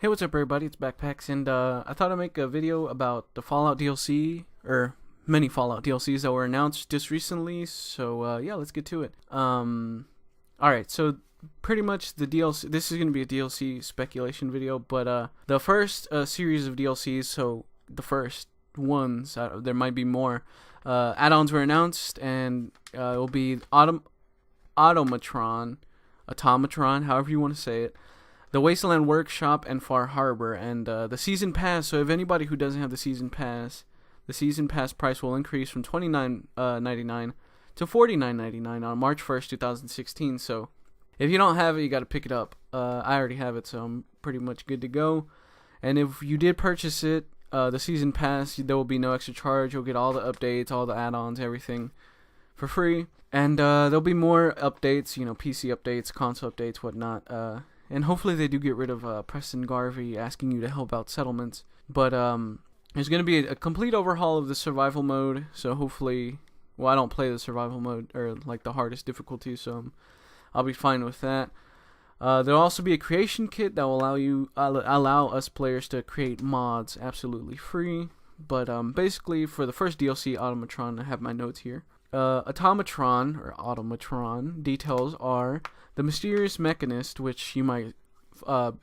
Hey, what's up, everybody? It's Backpacks, and I thought I'd make a video about the Fallout DLC, or many Fallout DLCs that were announced just recently. So yeah, let's get to it. Alright, so pretty much the DLC. This is gonna be a DLC speculation video, but the first series of DLCs, so the first ones, there might be more. Add-ons were announced, and it will be Automatron, however you want to say it. The Wasteland Workshop and Far Harbor, and the Season Pass. So if anybody who doesn't have the Season Pass price will increase from $29.99 to $49.99 on March 1st, 2016. So if you don't have it, you got to pick it up. I already have it, so I'm pretty much good to go. And if you did purchase it, the Season Pass, there will be no extra charge. You'll get all the updates, all the add-ons, everything for free. And there'll be more updates, PC updates, console updates, whatnot. And hopefully they do get rid of Preston Garvey asking you to help out settlements. But there's going to be a complete overhaul of the survival mode. So hopefully, well, I don't play the survival mode or like the hardest difficulty, so I'll be fine with that. There'll also be a creation kit that will allow us players to create mods absolutely free. But basically, for the first DLC, Automatron, I have my notes here. Automatron details are the mysterious mechanist, which you might, it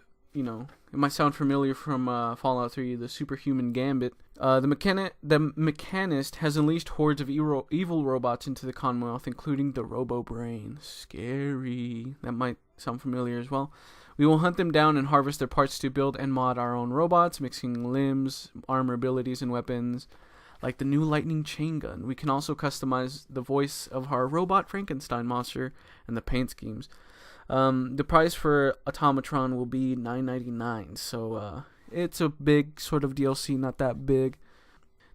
might sound familiar from Fallout 3, the superhuman Gambit. The mechanist has unleashed hordes of evil robots into the Commonwealth, including the Robo-Brain. Scary. That might sound familiar as well. We will hunt them down and harvest their parts to build and mod our own robots, mixing limbs, armor abilities, and weapons. Like the new lightning chain gun. We can also customize the voice of our robot Frankenstein monster and the paint schemes. The price for Automatron will be $9.99, so it's a big sort of DLC, not that big.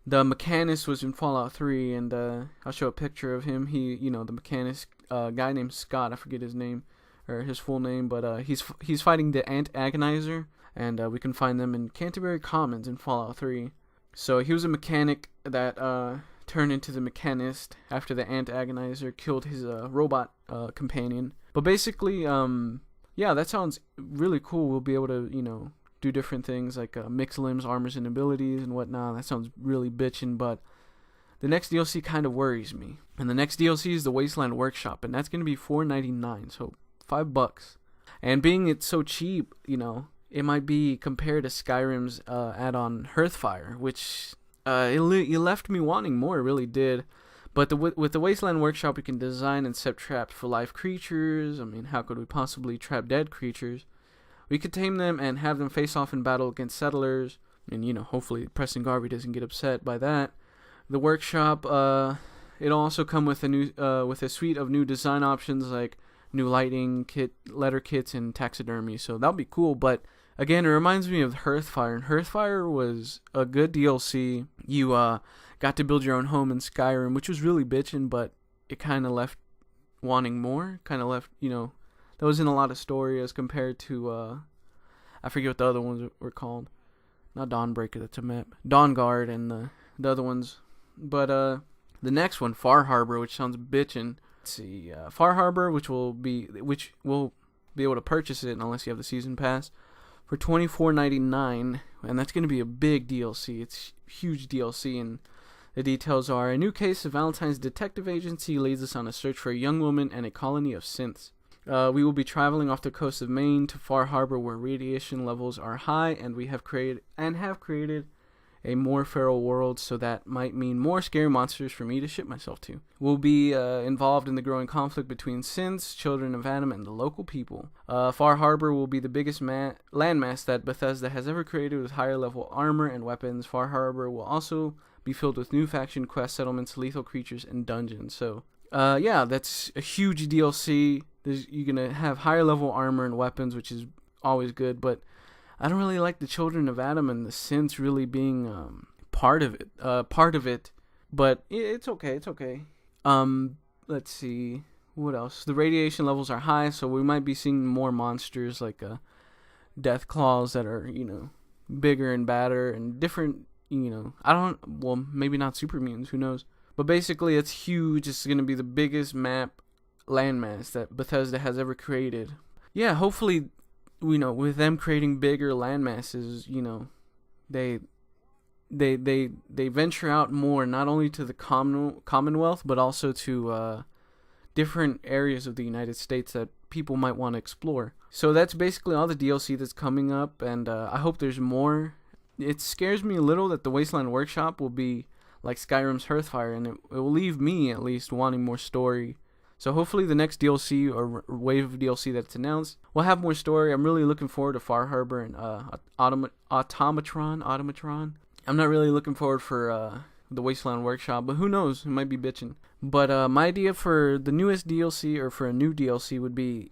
The mechanist was in Fallout 3, and I'll show a picture of him. The mechanist, guy named Scott, I forget his name, or his full name, but he's fighting the Ant Agonizer, and we can find them in Canterbury Commons in Fallout 3. So he was a mechanic that turned into the mechanist after the Ant Agonizer killed his robot companion. But basically, yeah, that sounds really cool. We'll be able to, do different things like mix limbs, armors, and abilities and whatnot. That sounds really bitchin', but the next DLC kind of worries me. And the next DLC is the Wasteland Workshop, and that's going to be $4.99, so $5. And being it's so cheap, it might be compared to Skyrim's add-on Hearthfire, which it left me wanting more, it really did. But with the Wasteland Workshop, we can design and set traps for live creatures. I mean, how could we possibly trap dead creatures? We could tame them and have them face off in battle against settlers. And, hopefully Preston Garvey doesn't get upset by that. The workshop, it'll also come with a suite of new design options like new lighting kit, letter kits, and taxidermy. So that'll be cool, but again, it reminds me of Hearthfire, and Hearthfire was a good DLC. You got to build your own home in Skyrim, which was really bitchin', but it kind of left wanting more. Kind of left, there wasn't a lot of story as compared to, I forget what the other ones were called. Not Dawnbreaker, that's a map. Dawnguard and the other ones. But the next one, Far Harbor, which sounds bitchin'. Let's see, Far Harbor, which will be able to purchase it unless you have the Season Pass, for $24.99, and that's going to be a big DLC. It's huge DLC, and the details are: a new case of Valentine's detective agency leads us on a search for a young woman and a colony of synths. We will be traveling off the coast of Maine to Far Harbor, where radiation levels are high, and we have created a more feral world, so that might mean more scary monsters for me to ship myself to. We'll be involved in the growing conflict between synths, children of Adam, and the local people. Far Harbor will be the biggest landmass that Bethesda has ever created, with higher level armor and weapons. Far Harbor will also be filled with new faction quest settlements, lethal creatures, and dungeons. So, yeah, that's a huge DLC. You're going to have higher level armor and weapons, which is always good, but I don't really like the children of Adam and the synths really being part of it. But it's okay. Let's see, what else? The radiation levels are high, so we might be seeing more monsters like death claws that are bigger and badder and different. Maybe not super mutants. Who knows? But basically, it's huge. It's going to be the biggest landmass that Bethesda has ever created. Yeah, hopefully with them creating bigger land masses, they they venture out more, not only to the Commonwealth, but also to different areas of the United States that people might want to explore. So that's basically all the DLC that's coming up, and I hope there's more. It scares me a little that the Wasteland Workshop will be like Skyrim's Hearthfire, and it will leave me at least wanting more story. So hopefully the next DLC or wave of DLC that's announced will have more story. I'm really looking forward to Far Harbor and Automatron. I'm not really looking forward for the Wasteland Workshop, but who knows? It might be bitching. But my idea for the newest DLC, or for a new DLC, would be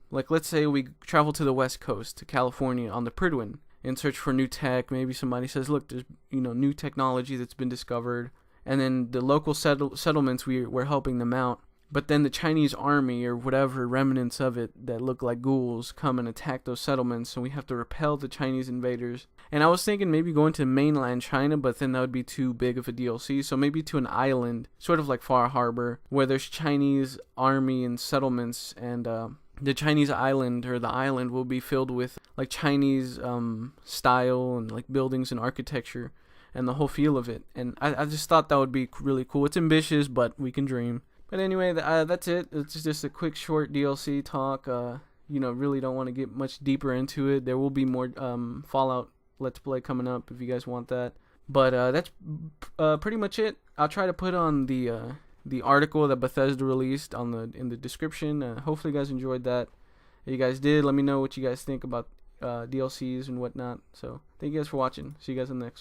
like, let's say we travel to the West Coast, to California on the Prydwen, and search for new tech. Maybe somebody says, look, there's new technology that's been discovered, and then the local settlements, we're helping them out. But then the Chinese army, or whatever remnants of it that look like ghouls, come and attack those settlements, and we have to repel the Chinese invaders. And I was thinking maybe going to mainland China, but then that would be too big of a DLC. So maybe to an island, sort of like Far Harbor, where there's Chinese army and settlements, and the Chinese island, or the island, will be filled with like Chinese style and like buildings and architecture and the whole feel of it. And I just thought that would be really cool. It's ambitious, but we can dream. But anyway, that's it. It's just a quick, short DLC talk. Really don't want to get much deeper into it. There will be more Fallout Let's Play coming up if you guys want that. But that's pretty much it. I'll try to put on the article that Bethesda released in the description. Hopefully you guys enjoyed that. If you guys did, let me know what you guys think about DLCs and whatnot. So thank you guys for watching. See you guys in the next one.